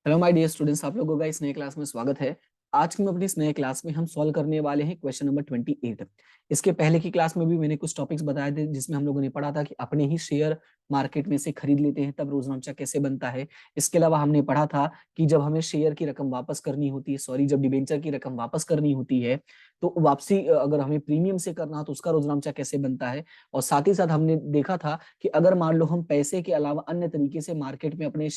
Hello my dear students, आप लोगों का इस नए क्लास में स्वागत है। आज की अपनी इस नए क्लास में हम सॉल्व करने वाले हैं क्वेश्चन नंबर 28। इसके पहले की क्लास में भी मैंने कुछ टॉपिक्स बताए थे जिसमें हम लोगों ने पढ़ा था कि अपने ही शेयर मार्केट में से खरीद लेते हैं तब रोजनामचा कैसे बनता है। इसके अलावा हमने पढ़ा था कि जब हमें शेयर की रकम वापस करनी होती है, सॉरी जब डिबेंचर की रकम वापस करनी होती है तो वापसी अगर हमें प्रीमियम से करना हो तो उसका रोजनामचा कैसे बनता है। और साथ ही साथ हमने देखा था कि अगर मान लो हम पैसे के अलावा अन्य तरीके से मार्केट में अपने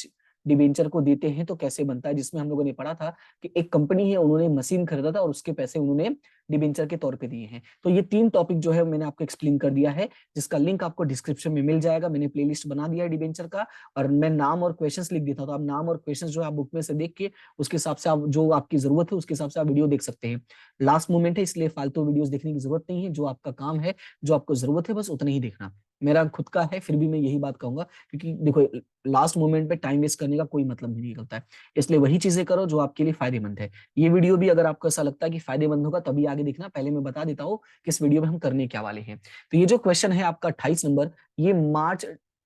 डिबेंचर को देते हैं तो कैसे बनता है, जिसमें हम लोगों ने पढ़ा था कि एक कंपनी है, उन्होंने मशीन खरीदा था और उसके पैसे उन्होंने डिबेंचर के तौर पे दिए हैं। तो ये तीन टॉपिक जो है मैंने आपको एक्सप्लेन कर दिया है, जिसका लिंक आपको डिस्क्रिप्शन में मिल जाएगा। मैंने प्लेलिस्ट बना दिया है डिबेंचर का, और मैं नाम और क्वेश्चंस लिख देता हूं, तो आप नाम और क्वेश्चंस जो है आप बुक में से देख के उसके हिसाब से आप जो आपकी जरूरत है उसके हिसाब से आप वीडियो देख सकते हैं। लास्ट मोमेंट है, इसलिए फालतू वीडियोस देखने की जरूरत नहीं है। जो आपका काम है, जो आपको जरूरत है, बस उतना ही देखना। मेरा खुद का है, फिर भी मैं यही बात कहूंगा, क्योंकि देखो लास्ट मोमेंट पे टाइम वेस्ट करने का कोई मतलब नहीं निकलता है। इसलिए वही चीजें करो जो आपके लिए फायदेमंद है। ये वीडियो भी अगर आपको ऐसा लगता है कि फायदेमंद होगा तभी आगे देखना। पहले मैं बता देता हूँ कि इस वीडियो में हम करने क्या वाले हैं। तो ये जो क्वेश्चन है आपका 28 नंबर, ये मार्च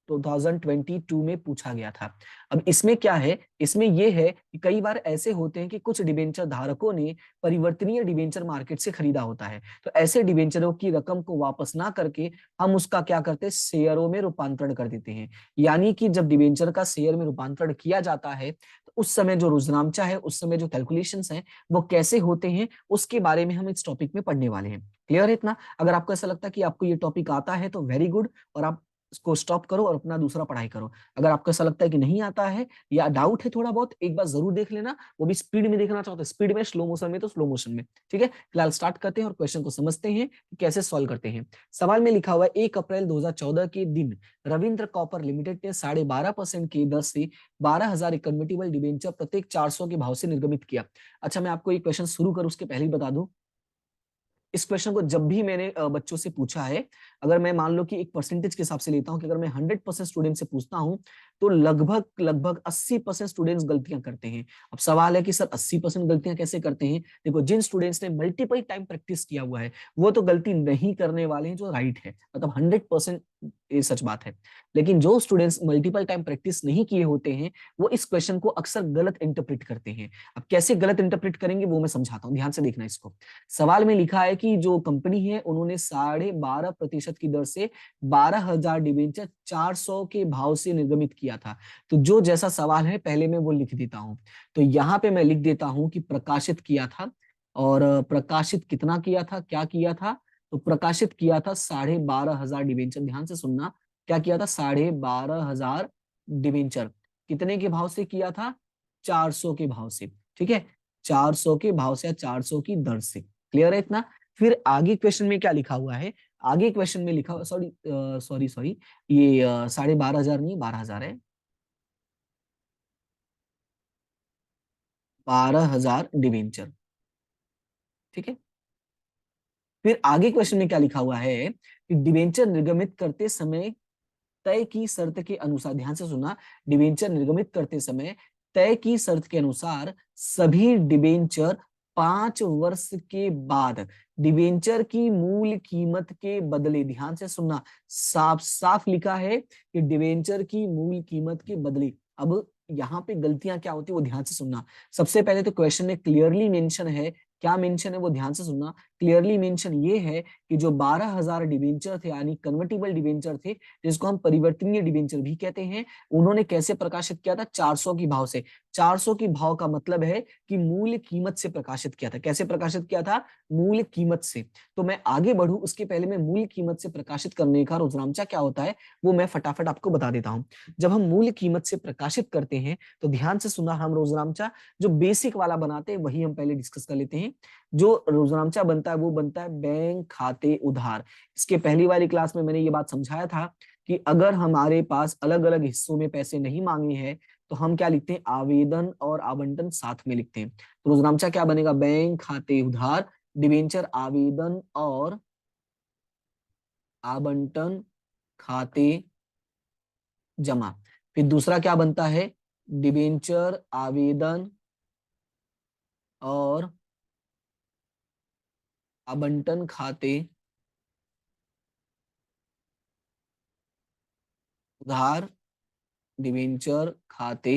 2022 में पूछा गया था। अब इसमें क्या है, इसमें यह है कि कई बार ऐसे होते हैं कि कुछ डिबेंचर धारकों ने परिवर्तनीय डिबेंचर मार्केट से खरीदा होता है, तो ऐसे डिबेंचरों की रकम को वापस ना करके हम उसका क्या करते हैं, शेयरों में रूपांतरण कर देते हैं। यानी कि जब डिबेंचर का शेयर में रूपांतरण किया जाता है तो उस समय जो रोजनामचा है, उस समय जो कैलकुलेशंस हैं वो कैसे होते हैं, उसके बारे में हम इस टॉपिक में पढ़ने वाले हैं। क्लियर है इतना? अगर आपको ऐसा लगता है कि आपको ये टॉपिक आता है तो वेरी गुड, और आप इसको स्टॉप करो और अपना दूसरा पढ़ाई करो। अगर आपको ऐसा लगता है कि नहीं आता है या डाउट है थोड़ा बहुत, एक बार जरूर देख लेना। वो भी स्पीड में देखना चाहो तो स्पीड में, स्लो मोशन में तो स्लो मोशन में। ठीक है, फिलहाल स्टार्ट करते हैं और क्वेश्चन को समझते हैं कि कैसे सॉल्व करते हैं। सवाल में लिखा हुआ है 1 अप्रैल 2014 के दिन रविंद्र कॉपर लिमिटेड ने 12.5% की दर से 12,000 कन्वर्टिबल डिबेंचर प्रत्येक 400 के भाव से निर्गमित किया। अच्छा, मैं आपको ये क्वेश्चन शुरू करूं उसके पहले ही बता दूं, इस क्वेश्चन को जब भी मैंने बच्चों से पूछा है, अगर मैं मान लो कि एक परसेंटेज के हिसाब से लेता हूं कि अगर मैं 100% स्टूडेंट से पूछता हूं तो लगभग लगभग 80% स्टूडेंट्स गलतियां करते हैं। अब सवाल है कि सर 80% गलतियां कैसे करते हैं? देखो, जिन स्टूडेंट्स ने मल्टीपल टाइम प्रैक्टिस किया हुआ है वो तो गलती नहीं करने वाले हैं, जो राइट है, मतलब 100% ये सच बात है। लेकिन जो स्टूडेंट्स मल्टीपल टाइम प्रैक्टिस नहीं किए होते हैं वो इस क्वेश्चन को अक्सर गलत इंटरप्रेट करते हैं। अब कैसे गलत इंटरप्रेट करेंगे वो मैं समझाता हूं, ध्यान से देखना इसको। सवाल में लिखा है कि जो कंपनी है उन्होंने 12.5% की दर से 12,000 डिबेंचर 400 के भाव से निर्गमित किया था। तो जो जैसा सवाल है पहले मैं वो लिख देता हूं। तो यहां पे मैं लिख देता हूं कि प्रकाशित किया था, और प्रकाशित कितना किया था, क्या किया था? तो प्रकाशित किया था 12,500 डिबेंचर। ध्यान से सुनना, क्या किया था? 12,500 डिबेंचर। कितने के भाव से किया था? 400 के भाव से। ठीक है, 400 के भाव से या 400 की दर से। क्लियर है इतना? फिर आगे क्वेश्चन में क्या लिखा हुआ है? आगे क्वेश्चन में लिखा हुआ, सॉरी सॉरी सॉरी, ये 12,500 नहीं, 12,000 है। 12,000 डिवेंचर। ठीक है, फिर आगे क्वेश्चन में क्या लिखा हुआ है कि डिवेंचर निर्गमित करते समय तय की शर्त के अनुसार, ध्यान से सुना, डिवेंचर निर्गमित करते समय तय की शर्त के अनुसार सभी डिवेंचर 5 वर्ष के बाद डिवेंचर की मूल कीमत के बदले, ध्यान से सुनना, साफ साफ लिखा है कि डिवेंचर की मूल कीमत के बदले। अब यहाँ पे गलतियां क्या होती है वो ध्यान से सुनना। सबसे पहले तो क्वेश्चन में क्लियरली मेंशन है, क्या मेंशन है वो ध्यान से सुनना। क्लियरली मेंशन ये है कि जो 12,000 डिवेंचर थे, यानी कन्वर्टिबल डिवेंचर थे, जिसको हम परिवर्तनीय डिबेंचर भी कहते हैं, उन्होंने कैसे प्रकाशित किया था? 400 की भाव से। 400 की भाव का मतलब है कि मूल कीमत से प्रकाशित किया था। कैसे प्रकाशित किया था? मूल कीमत से। तो मैं आगे बढ़ूं उसके पहले मैं मूल कीमत से प्रकाशित करने का रोजनामचा क्या होता है वो मैं फटाफट आपको बता देता हूं। जब हम मूल कीमत से प्रकाशित करते हैं तो ध्यान से सुना, हम रोजनामचा जो बेसिक वाला बनाते हैं वही हम पहले डिस्कस कर लेते हैं। जो रोजनामचा बनता है वो बनता है बैंक खाते उधार। इसके पहली वाली क्लास में मैंने ये बात समझाया था कि अगर हमारे पास अलग अलग हिस्सों में पैसे नहीं मांगे हैं तो हम क्या लिखते हैं? आवेदन और आवंटन साथ में लिखते हैं। तो रोजनामचा क्या बनेगा? बैंक खाते उधार, डिबेंचर आवेदन और आवंटन खाते जमा। फिर दूसरा क्या बनता है? डिबेंचर आवेदन और आवंटन खाते उधार, डिबेंचर खाते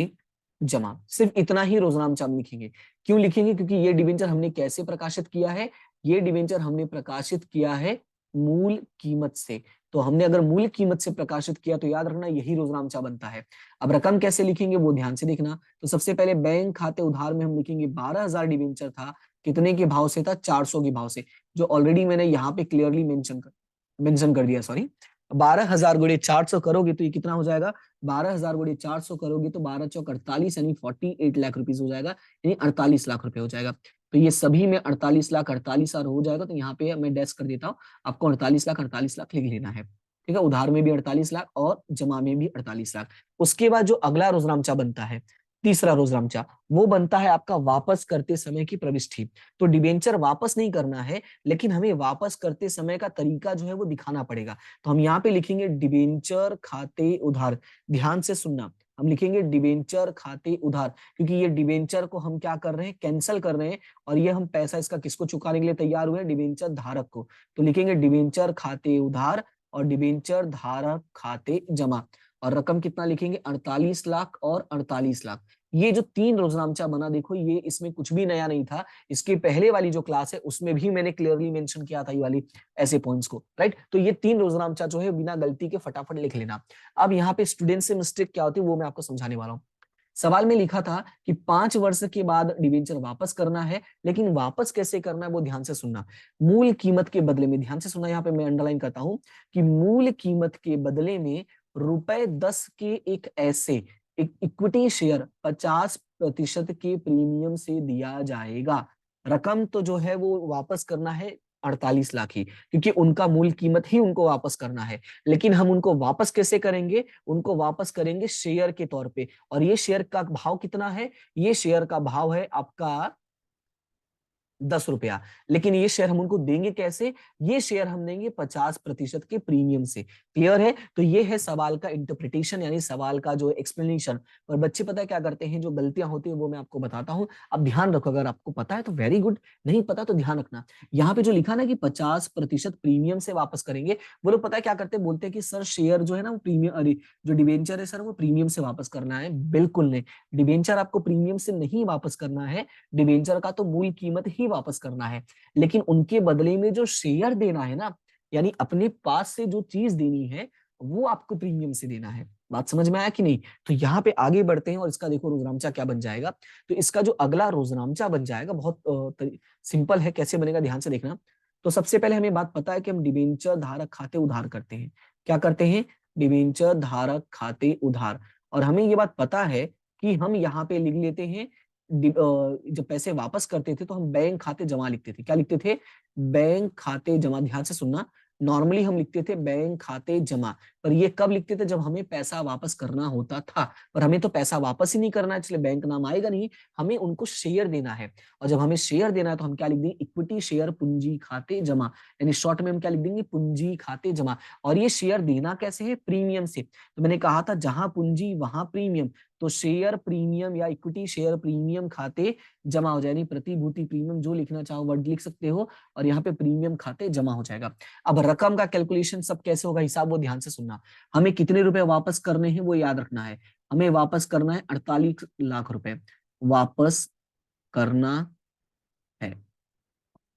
जमा, सिर्फ इतना ही रोजनामचा हम लिखेंगे। क्यों लिखेंगे? क्योंकि ये डिबेंचर हमने कैसे प्रकाशित किया है? ये डिबेंचर हमने प्रकाशित किया है मूल कीमत से। तो हमने अगर मूल कीमत से प्रकाशित किया तो याद रखना यही रोजनामचा बनता है। अब रकम कैसे लिखेंगे वो ध्यान से देखना। तो सबसे पहले बैंक खाते उधार में हम लिखेंगे 12,000 डिबेंचर था, कितने के भाव से था? 400 के भाव से, जो ऑलरेडी मैंने यहाँ पे क्लियरली मेंशन कर दिया, सॉरी। 12,000 गुणे 400 करोगे तो ये कितना हो जाएगा? 12,000 गुणे 400 करोगे तो 12 चौक 48 यानी 48 लाख रुपीज हो जाएगा, यानी 48 लाख रुपए हो जाएगा। तो ये सभी में 48 लाख 48 हजार हो जाएगा। तो यहाँ पे मैं डैश कर देता हूँ, आपको 48 लाख लिख लेना है। ठीक है, उधार में भी 48 लाख और जमा में भी 48 लाख। उसके बाद जो अगला रोजनामचा बनता है, तीसरा रोजनामचा, वो बनता है आपका वापस करते समय की प्रविष्टि। तो डिबेंचर वापस नहीं करना है, लेकिन हमें वापस करते समय का तरीका जो है वो दिखाना पड़ेगा। तो हम यहाँ पे लिखेंगे डिबेंचर खाते उधार। ध्यान से सुनना, हम लिखेंगे डिबेंचर खाते उधार, क्योंकि ये डिबेंचर को हम क्या कर रहे हैं? कैंसिल कर रहे हैं। और ये हम पैसा इसका किसको चुकाने के लिए तैयार हुए हैं? डिबेंचर धारक को। तो लिखेंगे डिबेंचर खाते उधार और डिबेंचर धारक खाते जमा। और रकम कितना लिखेंगे? 48 लाख और 48 लाख। ये जो तीन रोजनामचा बना, देखो ये इसमें कुछ भी नया नहीं था। इसके पहले वाली जो क्लास है उसमें भी मैंने क्लियरली मेंशन किया था ये वाली ऐसे पॉइंट्स को, राइट। तो ये तीन रोजनामचा जो है बिना गलती के फटाफट लिख लेना। अब यहाँ पे स्टूडेंट से मिस्टेक क्या होती है वो मैं आपको समझाने वाला हूँ। सवाल में लिखा था कि 5 वर्ष के बाद डिबेंचर वापस करना है, लेकिन वापस कैसे करना है वो ध्यान से सुनना। मूल कीमत के बदले में, ध्यान से सुनना, यहाँ पे मैं अंडरलाइन करता हूं कि मूल कीमत के बदले में ₹10 के एक ऐसे इक्विटी शेयर 50% के प्रीमियम से दिया जाएगा। रकम तो जो है वो वापस करना है 48 लाख ही, क्योंकि उनका मूल कीमत ही उनको वापस करना है। लेकिन हम उनको वापस कैसे करेंगे? उनको वापस करेंगे शेयर के तौर पे। और ये शेयर का भाव कितना है? ये शेयर का भाव है आपका 10 रुपया। लेकिन ये शेयर हम उनको देंगे कैसे? ये शेयर हम देंगे 50% के प्रीमियम से। क्लियर है? तो ये है सवाल का इंटरप्रिटेशन, यानी सवाल का जो एक्सप्लेनेशन। और बच्चे पता है क्या करते हैं? जो गलतियां होती है वो मैं आपको बताता हूं। अब ध्यान रखो, अगर आपको पता है तो वेरी गुड, नहीं पता तो ध्यान रखना। यहाँ पे जो लिखा ना कि 50% प्रीमियम से वापस करेंगे, वो लोग पता है क्या करते हैं? बोलते हैं कि सर शेयर जो है ना वो प्रीमियम, अरे जो डिबेंचर है सर वो प्रीमियम से वापस करना है। बिल्कुल नहीं, डिबेंचर आपको प्रीमियम से नहीं वापस करना है। डिबेंचर का तो मूल कीमत ही वापस करना है, लेकिन उनके बदले में जो शेयर देना है ना, यानी अपने पास से जो चीज देनी है वो आपको प्रीमियम से देना है। बात समझ में आया कि नहीं? तो यहाँ पे आगे बढ़ते हैं और इसका देखो रोजनामचा क्या बन जाएगा। तो इसका जो अगला रोजनामचा बन जाएगा बहुत सिंपल है। कैसे बनेगा ध्यान से देखना। तो सबसे पहले हमें बात पता है कि हम डिबेंचर धारक खाते उधार करते हैं। क्या करते हैं? डिबेंचर धारक खाते उधार। और हमें ये बात पता है कि हम यहाँ पे लिख लेते हैं जब पैसे वापस करते थे तो हम बैंक खाते जमा लिखते थे। क्या लिखते थे? बैंक खाते जमा। ध्यान से सुनना, नॉर्मली हम लिखते थे बैंक खाते जमा, पर ये कब लिखते थे? जब हमें पैसा वापस करना होता था। पर हमें तो पैसा वापस ही नहीं करना है, इसलिए बैंक नाम आएगा नहीं। हमें उनको शेयर देना है, और जब हमें शेयर देना है तो हम क्या लिख देंगे? इक्विटी शेयर पूंजी खाते जमा, यानी शॉर्ट में हम क्या लिख देंगे? पूंजी खाते जमा। और ये शेयर देना कैसे है? प्रीमियम से। तो मैंने कहा था जहां पूंजी वहां प्रीमियम, तो शेयर प्रीमियम या इक्विटी शेयर प्रीमियम खाते जमा हो जाए, यानी प्रतिभूति प्रीमियम, जो लिखना चाहो वर्ड लिख सकते हो। और यहाँ पे प्रीमियम खाते जमा हो जाएगा। अब रकम का कैलकुलेशन सब कैसे होगा, हिसाब वो ध्यान से सुनना। हमें कितने रुपए वापस करने हैं वो याद रखना है। हमें वापस करना है 48 लाख रुपए वापस करना है।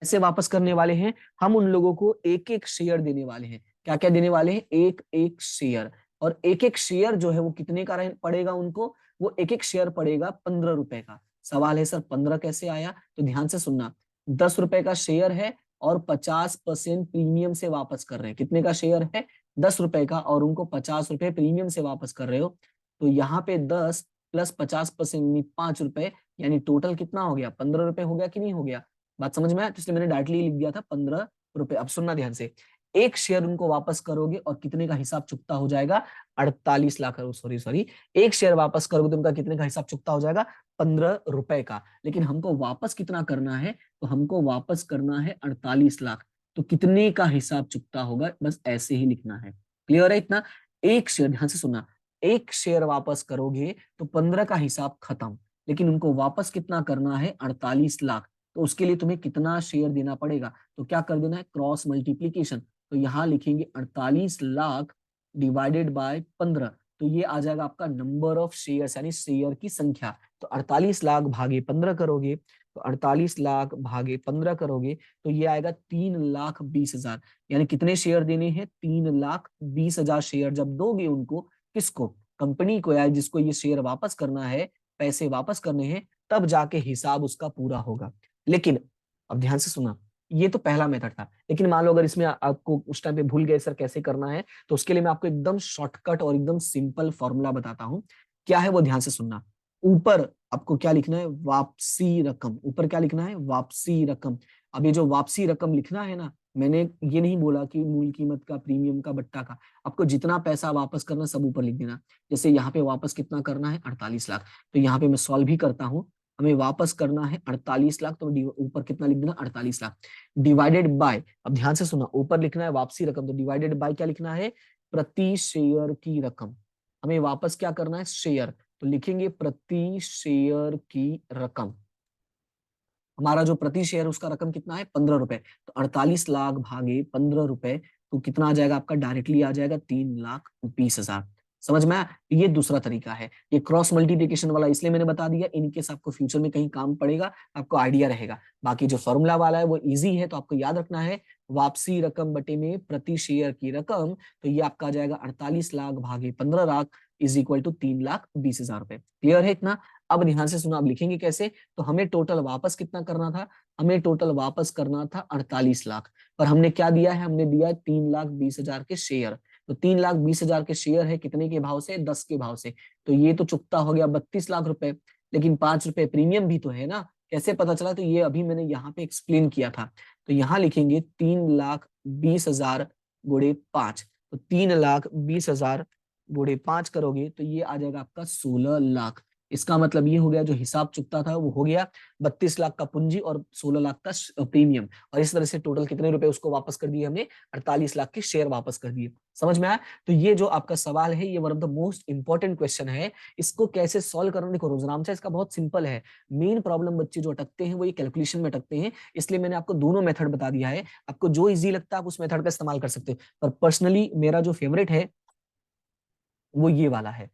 ऐसे वापस करने वाले हैं, हम उन लोगों को एक एक शेयर देने वाले हैं। क्या क्या देने वाले हैं? एक एक शेयर। और एक एक शेयर जो है वो कितने का पड़ेगा उनको? वो एक एक शेयर पड़ेगा 15 रुपए का। सवाल है सर 15 कैसे आया? तो ध्यान से सुनना, 10 रुपए का शेयर है और 50% प्रीमियम से वापस कर रहे हैं। कितने का शेयर है? 10 रुपए का, और उनको 50 रुपए प्रीमियम से वापस कर रहे हो। तो यहाँ पे 10 प्लस 50% 5 रुपए, यानी टोटल कितना हो गया? 15 रुपए हो गया कि नहीं हो गया? बात समझ में आया? तो इसलिए मैंने डायरेक्टली लिख दिया था 15 रुपए। अब सुनना ध्यान से, एक शेयर उनको वापस करोगे और कितने का हिसाब चुकता हो जाएगा? 48 लाख। सॉरी, एक शेयर वापस करोगे तो उनका कितने का हिसाब चुकता हो जाएगा? 15 रुपए का। लेकिन हमको वापस कितना करना है? तो हमको वापस करना है 48 लाख। तो कितने का हिसाब चुकता होगा, बस ऐसे ही लिखना है। क्लियर है इतना? एक शेयर, ध्यान से सुनना, एक शेयर वापस करोगे तो 15 का हिसाब खत्म, लेकिन उनको वापस कितना करना है? 48 लाख। तो उसके लिए तुम्हें कितना शेयर देना पड़ेगा? तो क्या कर देना है? Cross multiplication. तो यहां लिखेंगे 48 लाख डिवाइडेड बाय 15। तो ये आ जाएगा आपका नंबर ऑफ शेयर्स यानी शेयर की संख्या। तो 48 लाख भागे 15 करोगे, तो 48 लाख भागे 15 करोगे तो ये आएगा 3,20,000। यानी कितने शेयर देने हैं? 3,20,000 शेयर जब दोगे उनको, किसको? कंपनी को, या जिसको ये शेयर वापस करना है, पैसे वापस करने हैं, तब जाके हिसाब उसका पूरा होगा। लेकिन अब ध्यान से सुना, ये तो पहला मेथड था, लेकिन मान लो अगर इसमें आपको उस टाइम पे भूल गए सर कैसे करना है, तो उसके लिए मैं आपको एकदम शॉर्टकट और एकदम सिंपल फॉर्मूला बताता हूं। क्या है वो ध्यान से सुनना। ऊपर आपको क्या लिखना है? वापसी रकम। ऊपर क्या लिखना है? वापसी रकम। अब ये जो वापसी रकम लिखना है ना, मैंने ये नहीं बोला कि मूल कीमत का, प्रीमियम का, बट्टा का, आपको जितना पैसा वापस करना सब ऊपर लिख देना। जैसे यहाँ पे वापस कितना करना है? 48 लाख। तो यहाँ पे मैं सॉल्व भी करता हूँ, हमें वापस करना है 48 लाख, तो ऊपर कितना लिख देना? 48 लाख डिवाइडेड बाय, अब ध्यान से सुना, ऊपर लिखना है वापसी रकम, तो डिवाइडेड बाय क्या लिखना है? प्रति शेयर की रकम। हमें वापस क्या करना है? शेयर, तो लिखेंगे प्रति शेयर की रकम। हमारा जो प्रति शेयर उसका रकम कितना है? 15 रुपए। तो 48 लाख भागे 15 रुपए, तो कितना आ जाएगा आपका? डायरेक्टली आ जाएगा 3,20,000। समझ में आया? ये दूसरा तरीका है, ये क्रॉस मल्टीप्लिकेशन वाला इसलिए मैंने बता दिया, इनकेस आपको फ्यूचर में कहीं काम पड़ेगा, आपको आइडिया रहेगा। बाकी जो फॉर्मूला वाला है वो इजी है, तो आपको याद रखना है वापसी रकम बटे में प्रति शेयर की रकम। तो ये आपका आ जाएगा 48 लाख भागे 15 लाख इज इक्वल टू 3,20,000 रुपए। क्लियर है इतना? अब ध्यान से सुना, अब लिखेंगे कैसे? तो हमें टोटल वापस कितना करना था? हमें टोटल वापस करना था 48 लाख, पर हमने क्या दिया है? हमने दिया है 3,20,000 के शेयर। तो 3,20,000 के शेयर है कितने के भाव से? 10 के भाव से। तो ये तो चुकता हो गया 32 लाख रुपए, लेकिन 5 रुपए प्रीमियम भी तो है ना। कैसे पता चला? तो ये अभी मैंने यहाँ पे एक्सप्लेन किया था। तो यहाँ लिखेंगे 3,20,000 गुणे 5। तो 3,20,000 गुणे 5 करोगे तो ये आ जाएगा आपका 16 लाख। इसका मतलब ये हो गया, जो हिसाब चुकता था वो हो गया, 32 लाख का पूंजी और 16 लाख का प्रीमियम, और इस तरह से टोटल कितने रुपए उसको वापस कर दिए हमने? 48 लाख के शेयर वापस कर दिए। समझ में आया? तो ये जो आपका सवाल है, ये one of the most important question है। इसको कैसे सॉल्व करना, देखो रोजनामचा इसका बहुत सिंपल है। मेन प्रॉब्लम बच्चे जो अटकते हैं वो ये कैलकुलेशन में अटकते हैं, इसलिए मैंने आपको दोनों मेथड बता दिया है। आपको जो इजी लगता है आप उस मेथड का इस्तेमाल कर सकते हो, पर पर्सनली मेरा जो फेवरेट है वो ये वाला है।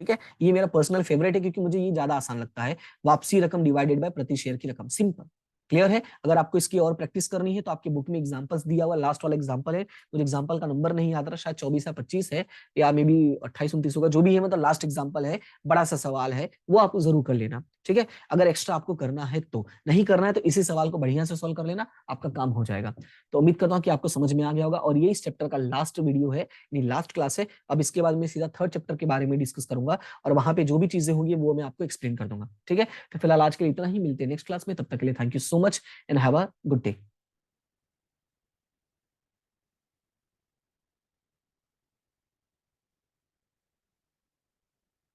ठीक है, ये मेरा पर्सनल फेवरेट है क्योंकि मुझे ये ज्यादा आसान लगता है। वापसी रकम डिवाइडेड बाय प्रति शेयर की रकम, सिंपल। क्लियर है? अगर आपको इसकी और प्रैक्टिस करनी है तो आपके बुक में एग्जांपल्स दिया हुआ, लास्ट वाला एग्जांपल है, मुझे एग्जांपल का नंबर नहीं याद रहा, शायद 24 या 25 है, या मे बी 28-29 होगा, जो भी है, मतलब लास्ट एग्जांपल है, बड़ा सा सवाल है, वो आप जरूर कर लेना। ठीक है, अगर एक्स्ट्रा आपको करना है तो, नहीं करना है तो इसी सवाल को बढ़िया से सॉल्व कर लेना, आपका काम हो जाएगा। तो उम्मीद करता हूँ कि आपको समझ में आ गया होगा, और ये इस चैप्टर का लास्ट वीडियो है, लास्ट क्लास है। अब इसके बाद मैं सीधा थर्ड चैप्टर के बारे में डिस्कस करूंगा, और वहां पे जो भी चीजें होंगी वो मैं आपको एक्सप्लेन कर दूंगा। ठीक है, तो फिलहाल आज के लिए इतना ही, मिलते हैं नेक्स्ट क्लास में, तब तक के लिए thank you so much and have a good day.